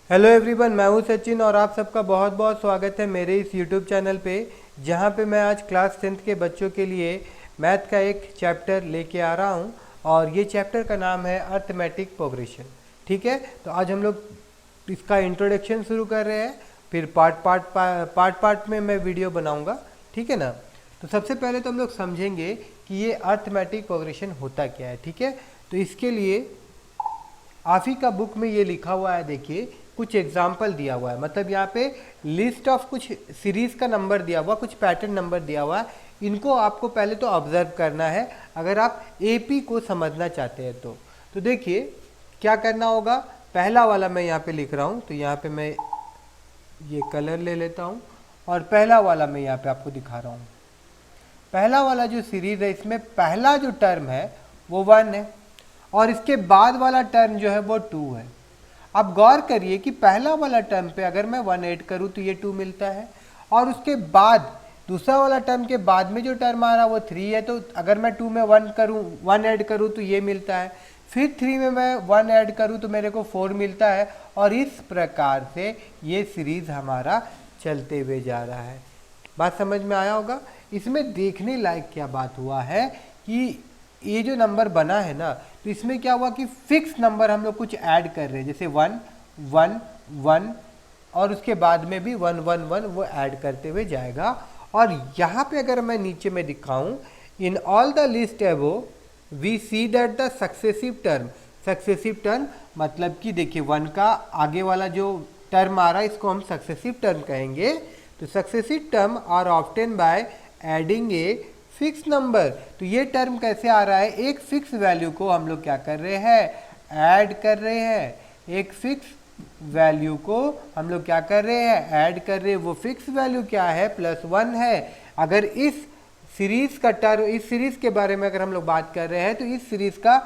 Hello everyone, मैं हूं सचिन और आप सबका बहुत बहुत स्वागत है मेरे इस यूट्यूब चैनल पे, जहां पे मैं आज क्लास 10th के बच्चों के लिए मैथ का एक चैप्टर लेके आ रहा हूं और ये चैप्टर का नाम है अर्थमेटिक प्रोग्रेशन। ठीक है, तो आज हम लोग इसका इंट्रोडक्शन शुरू कर रहे हैं, फिर पार्ट में मैं वीडियो बनाऊँगा। ठीक है ना। तो सबसे पहले तो हम लोग समझेंगे कि ये अर्थमेटिक प्रोग्रेशन होता क्या है। ठीक है, तो इसके लिए आप ही का बुक में ये लिखा हुआ है, देखिए कुछ एग्जाम्पल दिया हुआ है, मतलब यहाँ पे लिस्ट ऑफ कुछ सीरीज का नंबर दिया हुआ, कुछ पैटर्न नंबर दिया हुआ है। इनको आपको पहले तो ऑब्जर्व करना है अगर आप एपी को समझना चाहते हैं तो देखिए क्या करना होगा। पहला वाला मैं यहाँ पे लिख रहा हूँ, तो यहाँ पे मैं ये कलर ले लेता हूँ और पहला वाला मैं यहाँ पे आपको दिखा रहा हूँ। पहला वाला जो सीरीज है, इसमें पहला जो टर्म है वो 1 है और इसके बाद वाला टर्म जो है वो 2 है। अब गौर करिए कि पहला वाला टर्म पे अगर मैं 1 ऐड करूं तो ये 2 मिलता है और उसके बाद दूसरा वाला टर्म के बाद में जो टर्म आ रहा है वो 3 है, तो अगर मैं 2 में 1 ऐड करूं तो ये मिलता है, फिर 3 में मैं 1 ऐड करूं तो मेरे को 4 मिलता है और इस प्रकार से ये सीरीज हमारा चलते हुए जा रहा है। बात समझ में आया होगा। इसमें देखने लायक क्या बात हुआ है कि ये जो नंबर बना है ना, तो इसमें क्या हुआ कि फिक्स नंबर हम लोग कुछ ऐड कर रहे हैं, जैसे 1 1 1 और उसके बाद में भी 1 1 1 वो ऐड करते हुए जाएगा। और यहाँ पे अगर मैं नीचे में दिखाऊं, in all the list above we see that the successive term मतलब कि देखिए 1 का आगे वाला जो टर्म आ रहा है इसको हम सक्सेसिव टर्म कहेंगे। तो successive term are obtain by adding a fix number. तो ये टर्म कैसे आ रहा है, एक फिक्स वैल्यू को हम लोग क्या कर रहे हैं, ऐड कर रहे हैं। एक फिक्स वैल्यू को हम लोग क्या कर रहे हैं, ऐड कर रहे हैं। वो फिक्स वैल्यू क्या है, +1 है। अगर इस सीरीज का टर्म, इस सीरीज के बारे में अगर हम लोग बात कर रहे हैं तो इस सीरीज का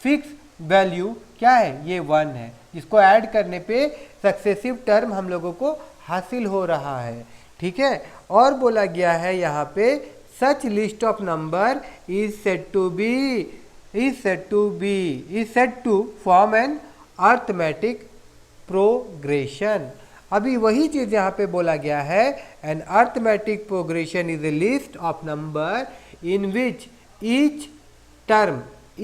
फिक्स वैल्यू क्या है, ये 1 है, जिसको ऐड करने पे सक्सेसिव टर्म हम लोगों को हासिल हो रहा है। ठीक है, और बोला गया है यहाँ पे such list of number is said to form an arithmetic progression। अभी वही चीज यहाँ पे बोला गया है, an arithmetic progression is a list of number in which each term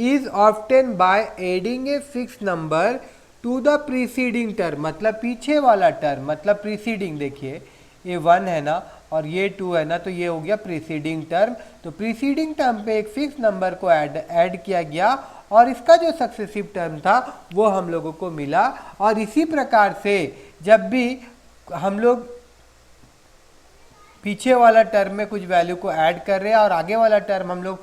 is obtained by adding a fixed number to the preceding term। मतलब पीछे वाला टर्म, मतलब preceding, देखिए ये 1 है ना और ये 2 है ना, तो ये हो गया प्रीसीडिंग टर्म। तो प्रीसीडिंग टर्म पे एक फिक्स नंबर को ऐड किया गया और इसका जो सक्सेसिव टर्म था वो हम लोगों को मिला। और इसी प्रकार से जब भी हम लोग पीछे वाला टर्म में कुछ वैल्यू को ऐड कर रहे हैं और आगे वाला टर्म हम लोग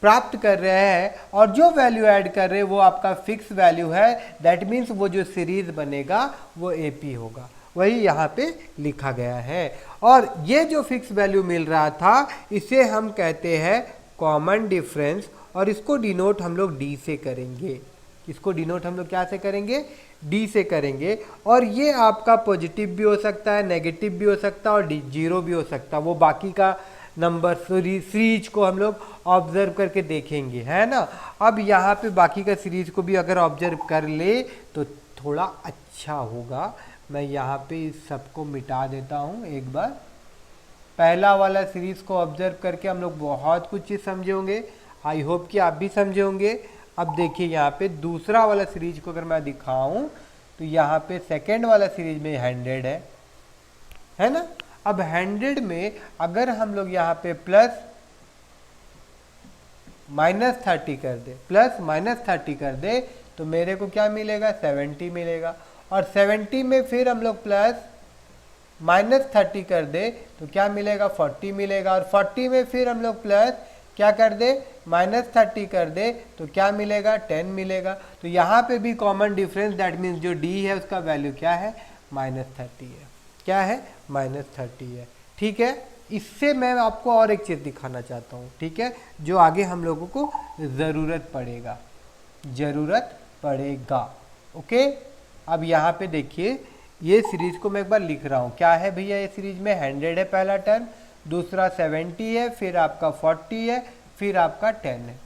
प्राप्त कर रहे हैं और जो वैल्यू ऐड कर रहे हैं वो आपका फिक्स वैल्यू है, दैट मीन्स वो जो सीरीज बनेगा वो एपी होगा। वही यहाँ पे लिखा गया है। और ये जो फिक्स वैल्यू मिल रहा था इसे हम कहते हैं कॉमन डिफरेंस और इसको डिनोट हम लोग डी से करेंगे। इसको डिनोट हम लोग क्या से करेंगे, डी से करेंगे। और ये आपका पॉजिटिव भी हो सकता है, नेगेटिव भी हो सकता है और जीरो भी हो सकता है। वो बाकी का नंबर सीरीज को हम लोग ऑब्जर्व करके देखेंगे, है ना। अब यहाँ पे बाकी का सीरीज को भी अगर ऑब्जर्व कर ले तो थोड़ा अच्छा होगा। मैं यहाँ पे इस सबको मिटा देता हूँ एक बार। पहला वाला सीरीज को ऑब्जर्व करके हम लोग बहुत कुछ चीज़ समझे होंगे, आई होप कि आप भी समझे होंगे। अब देखिए यहाँ पे दूसरा वाला सीरीज को अगर मैं दिखाऊं तो यहाँ पे सेकेंड वाला सीरीज में 100 है ना। अब 100 में अगर हम लोग यहाँ पे +-30 कर दे, +-30 कर दे तो मेरे को क्या मिलेगा, 70 मिलेगा। और 70 में फिर हम लोग +-30 कर दे तो क्या मिलेगा, 40 मिलेगा। और 40 में फिर हम लोग प्लस क्या कर दे, -30 कर दे तो क्या मिलेगा, 10 मिलेगा। तो यहाँ पे भी कॉमन डिफरेंस, दैट मीन्स जो डी है उसका वैल्यू क्या है, -30 है। क्या है, -30 है। ठीक है, इससे मैं आपको और एक चीज़ दिखाना चाहता हूँ, ठीक है, जो आगे हम लोगों को ज़रूरत पड़ेगा। ओके, अब यहाँ पे देखिए ये सीरीज को मैं एक बार लिख रहा हूँ। क्या है भैया, ये सीरीज में 100 है पहला टर्म, दूसरा 70 है, फिर आपका 40 है, फिर आपका 10 है।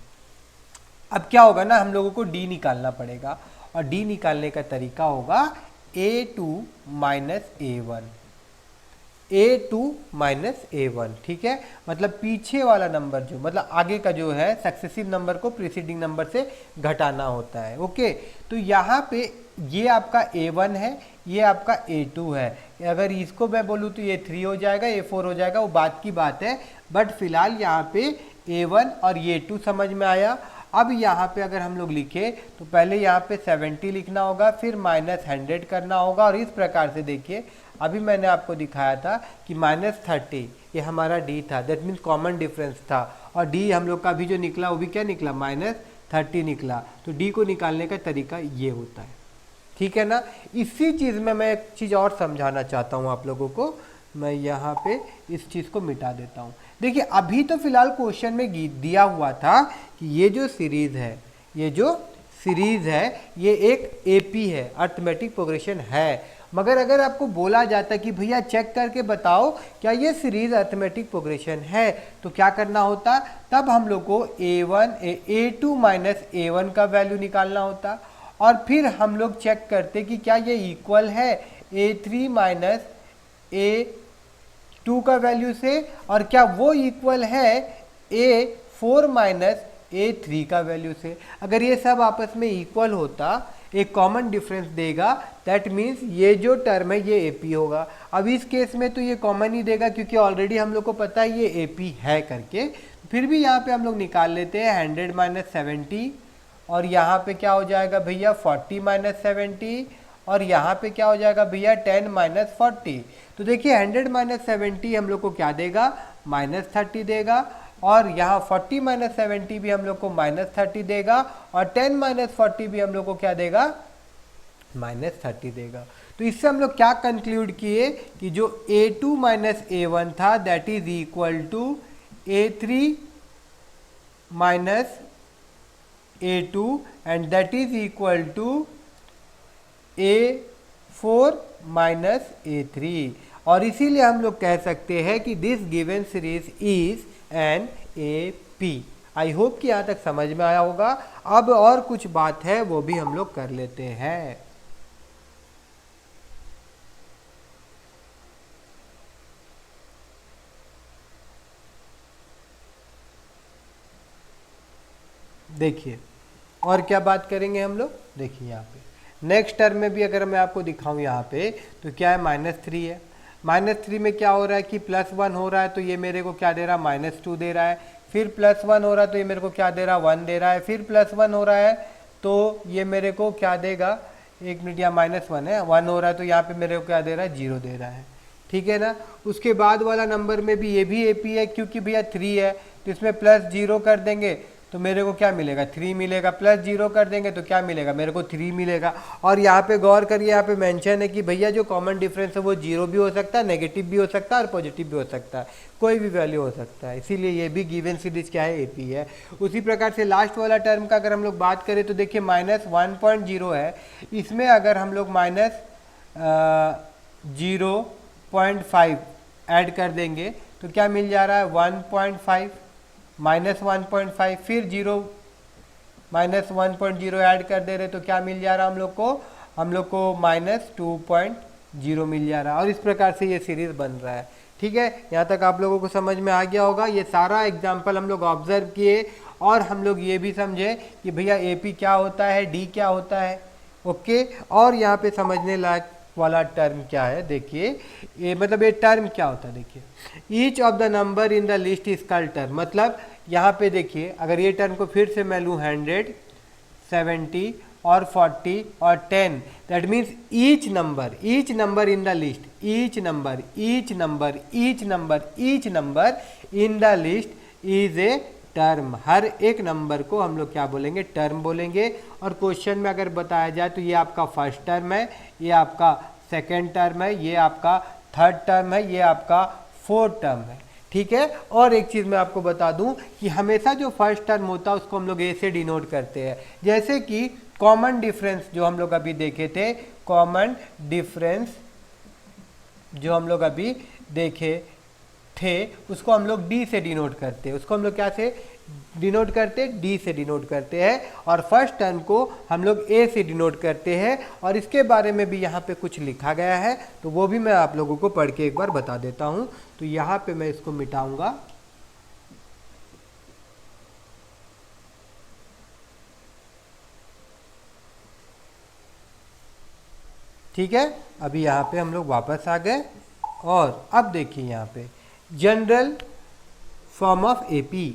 अब क्या होगा ना, हम लोगों को डी निकालना पड़ेगा और डी निकालने का तरीका होगा A2 minus A1, A2 minus A1, ठीक है। मतलब पीछे वाला नंबर जो, मतलब आगे का जो है सक्सेसिव नंबर को प्रीसीडिंग नंबर से घटाना होता है। ओके, तो यहाँ पे ये आपका A1 है, ये आपका A2 है। अगर इसको मैं बोलूँ तो ये 3 हो जाएगा, A4 हो जाएगा, वो बात की बात है। बट फिलहाल यहाँ पे A1 और ये 2 समझ में आया। अब यहाँ पे अगर हम लोग लिखे तो पहले यहाँ पे 70 लिखना होगा, फिर -100 करना होगा, और इस प्रकार से देखिए अभी मैंने आपको दिखाया था कि -30 ये हमारा D था, दैट मीन्स कॉमन डिफरेंस था, और D हम लोग का भी जो निकला वो भी क्या निकला, -30 निकला। तो D को निकालने का तरीका ये होता है, ठीक है ना। इसी चीज़ में मैं एक चीज़ और समझाना चाहता हूँ आप लोगों को। मैं यहाँ पे इस चीज़ को मिटा देता हूँ। देखिए अभी तो फिलहाल क्वेश्चन में दिया हुआ था कि ये जो सीरीज़ है, ये जो सीरीज़ है ये एक एपी है, अर्थमेटिक प्रोग्रेशन है। मगर अगर आपको बोला जाता कि भैया चेक करके बताओ क्या ये सीरीज अर्थमेटिक प्रोग्रेशन है, तो क्या करना होता, तब हम लोग को A2 माइनस A1 का वैल्यू निकालना होता, और फिर हम लोग चेक करते कि क्या ये इक्वल है A3 माइनस A2 का वैल्यू से, और क्या वो इक्वल है A4 माइनस A3 का वैल्यू से। अगर ये सब आपस में इक्वल होता, एक कॉमन डिफरेंस देगा, दैट मीन्स ये जो टर्म है ये एपी होगा। अब इस केस में तो ये कॉमन ही देगा क्योंकि ऑलरेडी हम लोग को पता है ये एपी है करके। फिर भी यहाँ पे हम लोग निकाल लेते हैं 100 माइनस 70, और यहाँ पे क्या हो जाएगा भैया 40 माइनस 70, और यहाँ पे क्या हो जाएगा भैया 10 माइनस 40। तो देखिए 100 माइनस 70 हम लोग को क्या देगा, -30 देगा, और यहाँ 40 माइनस 70 भी हम लोग को -30 देगा, और 10 माइनस 40 भी हम लोग को क्या देगा, -30 देगा। तो इससे हम लोग क्या कंक्लूड किए कि जो A2 माइनस A1 था that is equal to A3 minus A2 and that is equal to A4 minus A3, और इसीलिए हम लोग कह सकते हैं कि this given series is an AP। I hope कि यहाँ तक समझ में आया होगा। अब और कुछ बात है वो भी हम लोग कर लेते हैं। देखिए और क्या बात करेंगे हम लोग, देखिए यहाँ पे नेक्स्ट टर्म में भी अगर मैं आपको दिखाऊं यहाँ पे तो क्या है, -3 है। -3 में क्या हो रहा है कि +1 हो रहा है, तो ये मेरे को क्या दे रहा है, -2 दे रहा है। फिर +1 हो रहा है तो ये मेरे को क्या दे रहा है, 1 दे रहा है। फिर +1 हो रहा है तो ये मेरे को क्या देगा, 1 मिनट, यहाँ -1 है, 1 हो रहा है तो यहाँ पे मेरे को क्या दे रहा है, 0 दे रहा है, ठीक है ना। उसके बाद वाला नंबर में भी ये भी एपी है क्योंकि भैया 3 है, तो इसमें +0 कर देंगे तो मेरे को क्या मिलेगा, 3 मिलेगा। +0 कर देंगे तो क्या मिलेगा, मेरे को 3 मिलेगा। और यहाँ पे गौर करिए, यहाँ पे मेंशन है कि भैया जो कॉमन डिफरेंस है वो 0 भी हो सकता है, नेगेटिव भी हो सकता है, और पॉजिटिव भी हो सकता है, कोई भी वैल्यू हो सकता है। इसीलिए ये भी गिवन सीरीज क्या है, एपी है। उसी प्रकार से लास्ट वाला टर्म का अगर हम लोग बात करें तो देखिए -1.0 है, इसमें अगर हम लोग -0.5 ऐड कर देंगे तो क्या मिल जा रहा है, 1.5, -1.5, फिर 0 -1.0 ऐड कर दे रहे तो क्या मिल जा रहा है हम लोग को -2.0 मिल जा रहा है। और इस प्रकार से ये सीरीज बन रहा है, ठीक है। यहाँ तक आप लोगों को समझ में आ गया होगा। ये सारा एग्जाम्पल हम लोग ऑब्जर्व किए और हम लोग ये भी समझे कि भैया एपी क्या होता है, डी क्या होता है, ओके। और यहाँ पे समझने लायक वाला टर्म क्या है, देखिए ये मतलब ये टर्म क्या होता है, देखिए each of the number in the list is called term. मतलब यहाँ पे देखिए अगर ये टर्म को फिर से मैं लूँ 100, 70 और 40 और 10, that means each number in the list, each number in the list is a term. हर एक नंबर को हम लोग क्या बोलेंगे, टर्म बोलेंगे। और क्वेश्चन में अगर बताया जाए तो ये आपका फर्स्ट टर्म है, ये आपका सेकंड टर्म है, ये आपका थर्ड टर्म है, ये आपका फोर्थ टर्म है, ठीक है। और एक चीज़ मैं आपको बता दूं कि हमेशा जो फर्स्ट टर्म होता है उसको हम लोग ए से डिनोट करते हैं। जैसे कि कॉमन डिफरेंस जो हम लोग अभी देखे थे, कॉमन डिफरेंस जो हम लोग अभी देखे थे उसको हम लोग डी से डिनोट करते हैं, उसको हम लोग क्या से डिनोट करते हैं, डी से डिनोट करते हैं, और फर्स्ट टर्म को हम लोग ए से डिनोट करते हैं। और इसके बारे में भी यहाँ पे कुछ लिखा गया है, तो वो भी मैं आप लोगों को पढ़ के एक बार बता देता हूँ। तो यहाँ पे मैं इसको मिटाऊंगा। ठीक है, अभी यहाँ पे हम लोग वापस आ गए, और अब देखिए यहाँ पे जनरल फॉर्म ऑफ एपी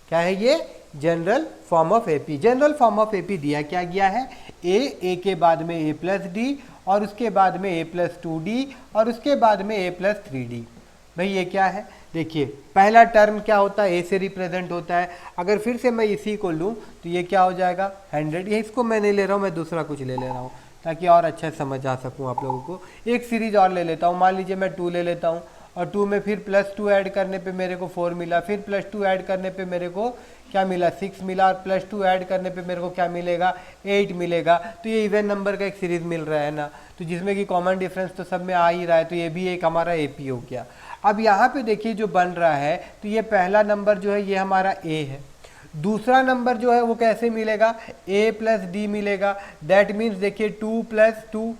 क्या है, ये general form of AP. General form of AP दिया क्या गया है, ए के बाद में ए प्लस डी, और उसके बाद में ए प्लस 2d, और उसके बाद में ए प्लस 3d। भाई ये क्या है, देखिए पहला टर्म क्या होता है, ए से रिप्रेजेंट होता है। अगर फिर से मैं इसी को लूँ तो ये क्या हो जाएगा 100। ये इसको मैं नहीं ले रहा हूँ, मैं दूसरा कुछ ले रहा हूँ ताकि और अच्छा समझ आ सकूँ आप लोगों को। एक सीरीज और ले लेता हूँ, मान लीजिए मैं 2 ले लेता हूँ, और 2 में फिर +2 ऐड करने पे मेरे को 4 मिला, फिर +2 ऐड करने पे मेरे को क्या मिला 6 मिला, और +2 ऐड करने पे मेरे को क्या मिलेगा 8 मिलेगा। तो ये इवन नंबर का एक सीरीज मिल रहा है ना, तो जिसमें कि कॉमन डिफरेंस तो सब में आ ही रहा है, तो ये भी एक हमारा एपी हो गया। अब यहाँ पे देखिए जो बन रहा है, तो ये पहला नंबर जो है ये हमारा ए है, दूसरा नंबर जो है वो कैसे मिलेगा, a प्लस डी मिलेगा। दैट मीन्स देखिए 2 + 2,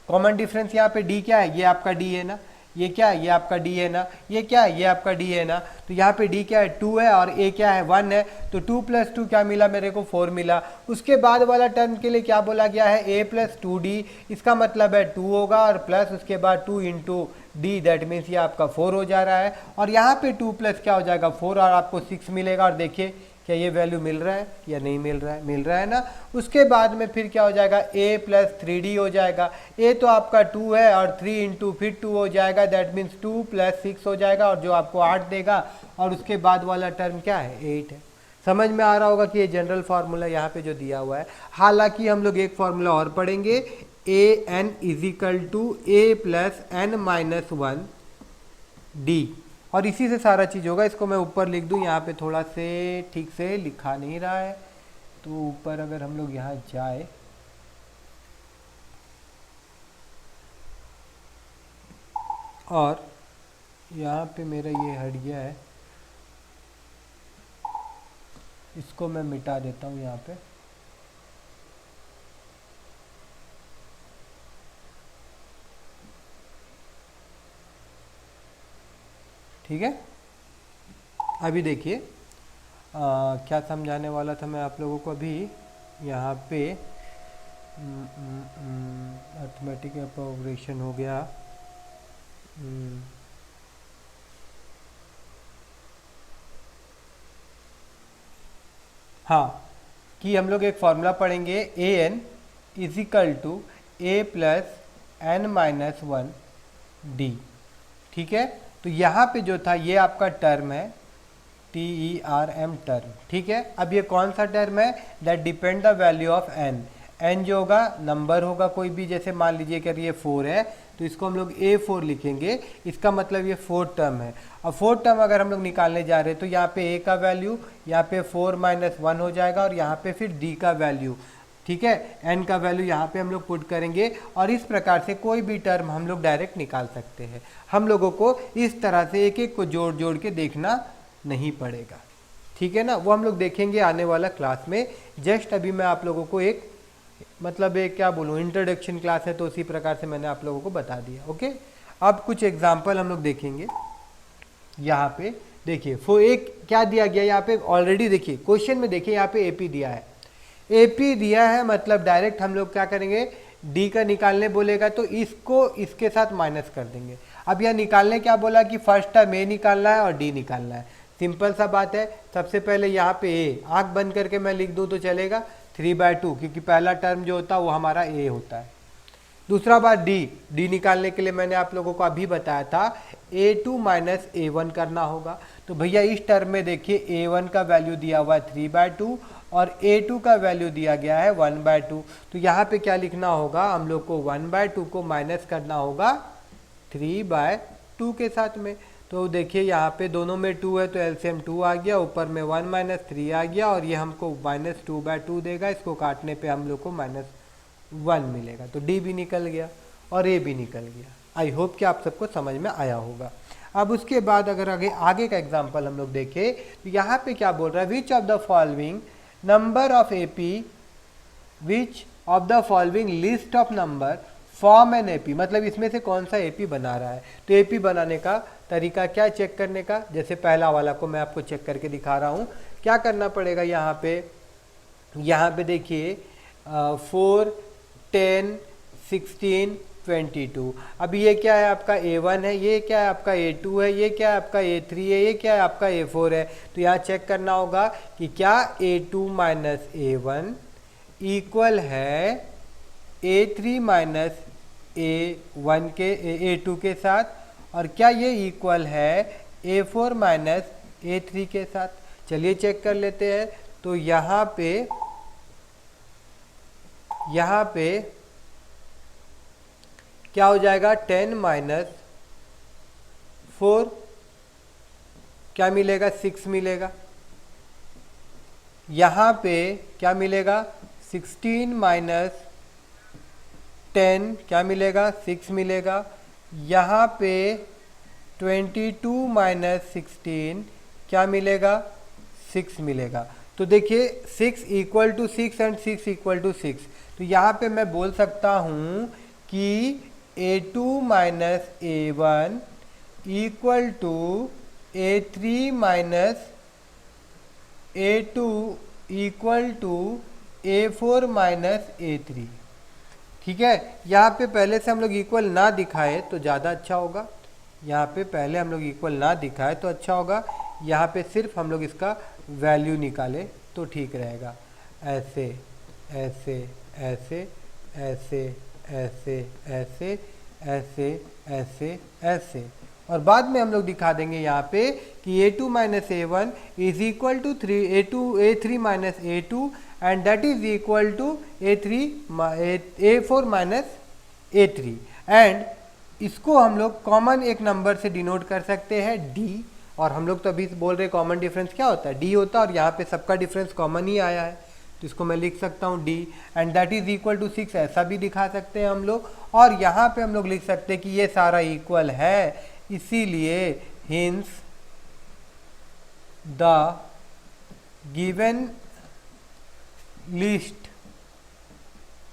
कॉमन डिफरेंस यहाँ पे d क्या है, ये आपका d है ना, ये क्या है, ये आपका d है ना, ये क्या है, ये आपका d है ना। तो यहाँ पे d क्या है 2 है, और a क्या है 1 है, तो 2 + 2 क्या मिला मेरे को 4 मिला। उसके बाद वाला टर्म के लिए क्या बोला गया है, a + 2d, इसका मतलब है 2 होगा, और प्लस उसके बाद 2 × d, दैट मीन्स ये आपका 4 हो जा रहा है। और यहाँ पे 2 + क्या हो जाएगा 4, और आपको 6 मिलेगा। और देखिए क्या ये वैल्यू मिल रहा है या नहीं मिल रहा है, मिल रहा है ना। उसके बाद में फिर क्या हो जाएगा, a + 3d हो जाएगा। a तो आपका 2 है, और 3 × फिर 2 हो जाएगा, दैट मीन्स 2 + 6 हो जाएगा, और जो आपको 8 देगा। और उसके बाद वाला टर्म क्या है 8 है। समझ में आ रहा होगा कि ये जनरल फार्मूला यहाँ पे जो दिया हुआ है। हालांकि हम लोग एक फार्मूला और पढ़ेंगे, an = a + n - 1 d, और इसी से सारा चीज़ होगा। इसको मैं ऊपर लिख दूँ, यहाँ पे थोड़ा से ठीक से लिखा नहीं रहा है, तो ऊपर अगर हम लोग यहाँ जाए, और यहाँ पे मेरा ये हट गया है, इसको मैं मिटा देता हूँ यहाँ पे। ठीक है, अभी देखिए क्या समझाने वाला था मैं आप लोगों को। अभी यहाँ पे अर्थमेटिक प्रोग्रेशन हो गया। हाँ, कि हम लोग एक फॉर्मूला पढ़ेंगे, an = a + n - 1 d। ठीक है, तो यहाँ पे जो था ये आपका टर्म है, TERM टर्म। ठीक है, अब ये कौन सा टर्म है, that depend the value of n जो होगा नंबर होगा कोई भी, जैसे मान लीजिए कि ये 4 है, तो इसको हम लोग A4 लिखेंगे, इसका मतलब ये 4th टर्म है। अब 4th टर्म अगर हम लोग निकालने जा रहे हैं, तो यहाँ पे A का वैल्यू यहाँ पे 4 - 1 हो जाएगा, और यहाँ पे फिर D का वैल्यू, ठीक है, n का वैल्यू यहाँ पे हम लोग पुट करेंगे। और इस प्रकार से कोई भी टर्म हम लोग डायरेक्ट निकाल सकते हैं। हम लोगों को इस तरह से एक एक को जोड़ जोड़ के देखना नहीं पड़ेगा, ठीक है ना। वो हम लोग देखेंगे आने वाला क्लास में। जस्ट अभी मैं आप लोगों को एक मतलब एक क्या बोलूँ, इंट्रोडक्शन क्लास है, तो उसी प्रकार से मैंने आप लोगों को बता दिया। ओके, अब कुछ एग्जाम्पल हम लोग देखेंगे। यहाँ पे देखिए एक क्या दिया गया यहाँ पे, ऑलरेडी देखिए क्वेश्चन में देखिए यहाँ पे एपी दिया है। एपी दिया है मतलब डायरेक्ट हम लोग क्या करेंगे, डी का निकालने बोलेगा तो इसको इसके साथ माइनस कर देंगे। अब यह निकालने क्या बोला कि फर्स्ट टर्म ए निकालना है और डी निकालना है। सिंपल सा बात है। सबसे पहले यहाँ पे ए, आँख बंद करके मैं लिख दूँ तो चलेगा 3/2, क्योंकि पहला टर्म जो होता है वो हमारा ए होता है। दूसरा बात डी निकालने के लिए मैंने आप लोगों को अभी बताया था a2 - a1 करना होगा। तो भैया इस टर्म में देखिए a1 का वैल्यू दिया हुआ है 3/2 और a2 का वैल्यू दिया गया है 1/2। तो यहाँ पे क्या लिखना होगा, हम लोग को 1/2 को माइनस करना होगा 3/2 के साथ में। तो देखिए यहाँ पे दोनों में 2 है तो एलसीएम 2 आ गया, ऊपर में 1 - 3 आ गया और ये हमको -2/2 देगा। इसको काटने पे हम लोग को -1 मिलेगा। तो डी भी निकल गया और ए भी निकल गया। आई होप कि आप सबको समझ में आया होगा। अब उसके बाद अगर आगे आगे का एग्जाम्पल हम लोग देखें तो यहाँ पे क्या बोल रहा है, which of the following number of AP, which of the following list of number form an AP, मतलब इसमें से कौन सा एपी बना रहा है। तो एपी बनाने का तरीका क्या चेक करने का, जैसे पहला वाला को मैं आपको चेक करके दिखा रहा हूँ। क्या करना पड़ेगा यहाँ पे देखिए 4, 10, 16, 22। अब ये क्या है आपका A1 है, ये क्या है आपका A2 है, ये क्या है आपका A3 है, ये क्या है आपका A4 है। तो यहाँ चेक करना होगा कि क्या A2 माइनस A1 इक्वल है A3 माइनस A1 के A2 के साथ, और क्या ये इक्वल है A4 माइनस A3 के साथ। चलिए चेक कर लेते हैं। तो यहाँ पे क्या हो जाएगा, 10 माइनस 4 क्या मिलेगा, 6 मिलेगा। यहाँ पे क्या मिलेगा, 16 माइनस 10 क्या मिलेगा, 6 मिलेगा। यहाँ पे 22 माइनस 16 क्या मिलेगा, 6 मिलेगा। तो देखिए 6 equal to 6 and 6 equal to 6। तो यहाँ पे मैं बोल सकता हूँ कि A2 minus A1 equal to A3 minus A2 equal to A4 minus A3। ठीक है, यहाँ पे पहले से हम लोग इक्वल ना दिखाए तो ज़्यादा अच्छा होगा। यहाँ पे पहले हम लोग इक्वल ना दिखाए तो अच्छा होगा। यहाँ पे सिर्फ हम लोग इसका वैल्यू निकाले तो ठीक रहेगा। ऐसे ऐसे ऐसे ऐसे ऐसे ऐसे ऐसे ऐसे ऐसे, और बाद में हम लोग दिखा देंगे यहाँ पे कि A2 minus A1 is equal to A3 minus A2 and that is equal to A4 minus A3। And इसको हम लोग कॉमन एक नंबर से डिनोट कर सकते हैं D, और हम लोग तो अभी बोल रहे कॉमन डिफरेंस क्या होता है, D होता है, और यहाँ पे सबका डिफरेंस कॉमन ही आया है तो इसको मैं लिख सकता हूँ D and that is equal to 6। ऐसा भी दिखा सकते हैं हम लोग। और यहाँ पे हम लोग लिख सकते हैं कि ये सारा इक्वल है, इसीलिए hints the given list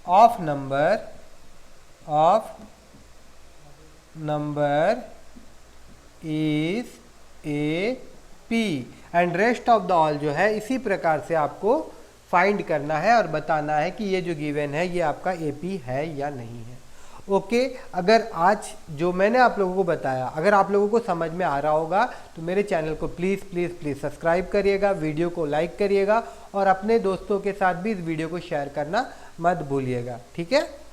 of number is AP and rest of the all जो है इसी प्रकार से आपको फाइंड करना है और बताना है कि ये जो गिवन है ये आपका AP है या नहीं है। ओके, अगर आज जो मैंने आप लोगों को बताया अगर आप लोगों को समझ में आ रहा होगा तो मेरे चैनल को प्लीज़ प्लीज़ प्लीज़ सब्सक्राइब करिएगा, वीडियो को लाइक करिएगा और अपने दोस्तों के साथ भी इस वीडियो को शेयर करना मत भूलिएगा। ठीक है।